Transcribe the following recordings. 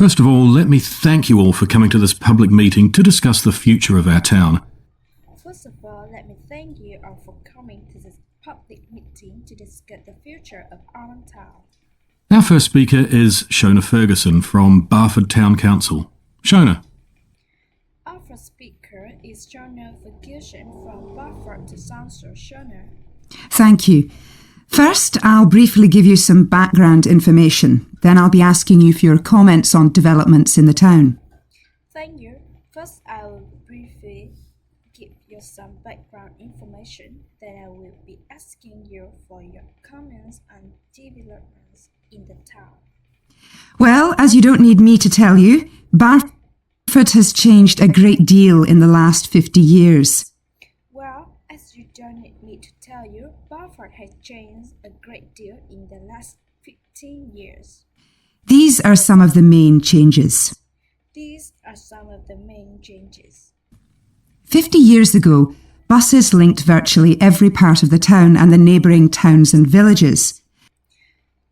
First of all, let me thank you all for coming to this public meeting to discuss the future of our town. First of all, let me thank you all for coming to this public meeting to discuss the future of our town. Our first speaker is Shona Ferguson from Barford Town Council. Shona. Our first speaker is Shona Ferguson from Barford Town Council. Shona. Thank you. First, I'll briefly give you some background information. Then I'll be asking you for your comments on developments in the town. Thank you. First, I will briefly give you some background information. Then I will be asking you for your comments on developments in the town. Well, as you don't need me to tell you, Barford has changed a great deal in the last 50 years. Well, as you don't need me to tell you, Barford has changed a great deal in the last 15 years. These are some of the main changes. 50 years ago, buses linked virtually every part of the town and the neighbouring towns and villages.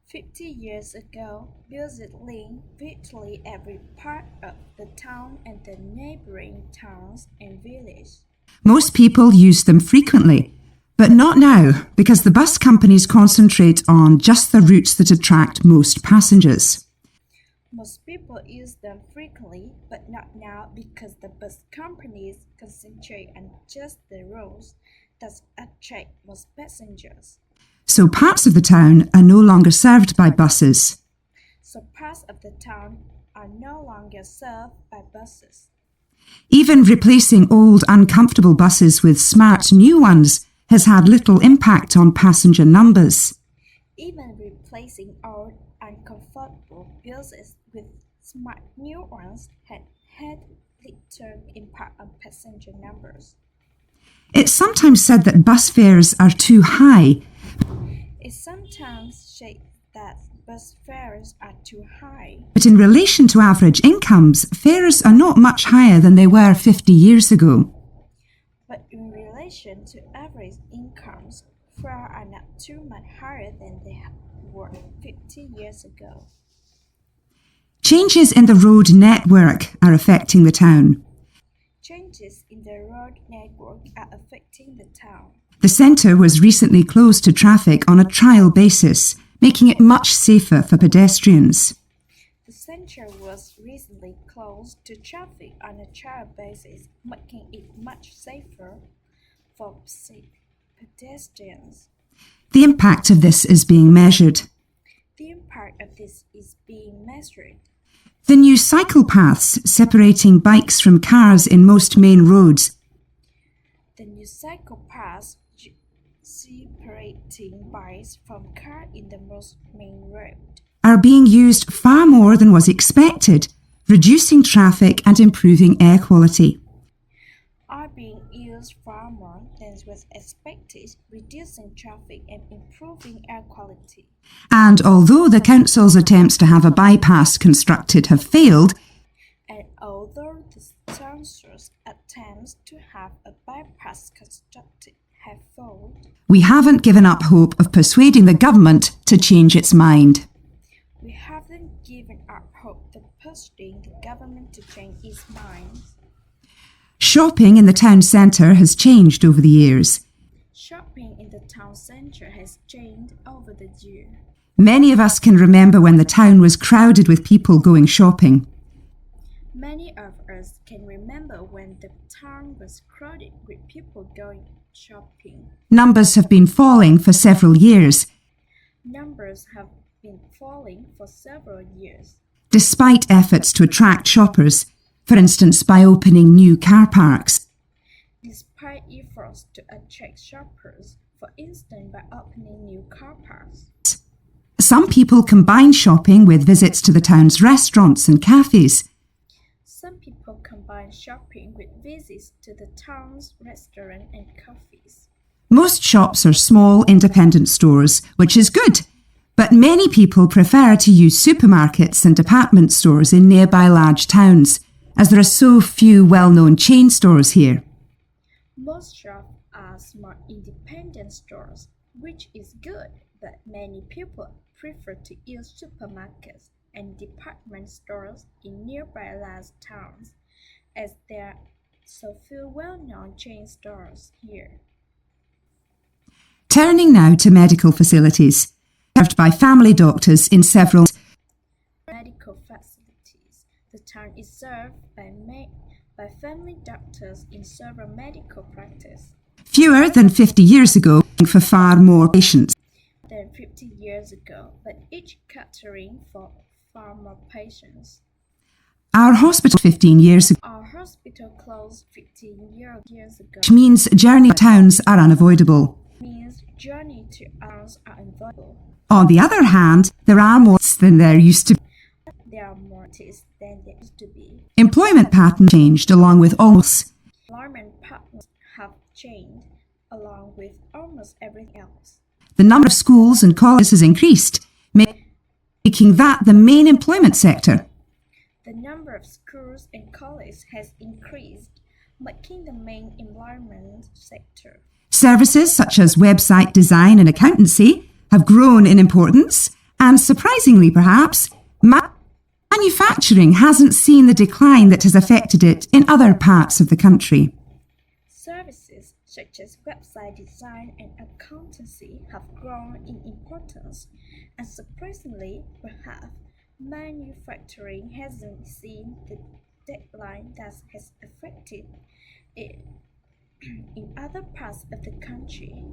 50 years ago, buses linked virtually every part of the town and the neighbouring towns and villages. Most people used them frequently, but not now, because the bus companies concentrate on just the routes that attract most passengers. Most people use them frequently, but not now, because the bus companies concentrate on just the routes that attract most passengers. So parts of the town are no longer served by buses. Even replacing old, uncomfortable buses with smart, new ones has had little impact on passenger numbers. Even replacing old, uncomfortable buses with smart, new ones had little impact on passenger numbers. It's sometimes said that bus fares are too high. But in relation to average incomes, fares are not much higher than they were 50 years ago. But in relation to average incomes, fares are not too much higher than they were 50 years ago. Changes in the road network are affecting the town. The centre was recently closed to traffic on a trial basis, making it much safer for pedestrians. The centre was recently closed to traffic on a trial basis, making it much safer for pedestrians. The impact of this is being measured. The new cycle paths separating bikes from cars in most main roads are being used far more than was expected, reducing traffic and improving air quality. And although the council's attempts to have a bypass constructed have failed, we haven't given up hope of persuading the government to change its mind. Shopping in the town centre has changed over the years. Many of us can remember when the town was crowded with people going shopping. Numbers have been falling for several years. Despite efforts to attract shoppers, for instance by opening new car parks. Some people combine shopping with visits to the town's restaurants and cafes. Most shops are small, independent stores, which is good, but many people prefer to use supermarkets and department stores in nearby large towns, as there are so few well-known chain stores here. Most shops are small, independent stores, which is good, but many people prefer to use supermarkets and department stores in nearby large towns, as there are so few well-known chain stores here. Turning now to medical facilities, served by family doctors in several Medical facilities. The town is served by family doctors in several medical practices. fewer than 50 years ago for far more patients. Than 50 years ago, but each catering for far more patients. Our hospital 15 years ago, Our hospital closed 15 years ago. which means journey towns are unavoidable. Means journey to towns are unavoidable. On the other hand, there are more than there used to be. There are more cities than there used to be. Employment patterns changed along with almost. Employment patterns have changed along with almost everything else. The number of schools and colleges has increased, making that the main employment sector. The number of schools and colleges has increased, making the main employment sector. Services such as website design and accountancy have grown in importance, and surprisingly perhaps, manufacturing hasn't seen the decline that has affected it in other parts of the country. Services such as website design and accountancy have grown in importance, and surprisingly, perhaps, manufacturing hasn't seen the decline that has affected it in other parts of the country.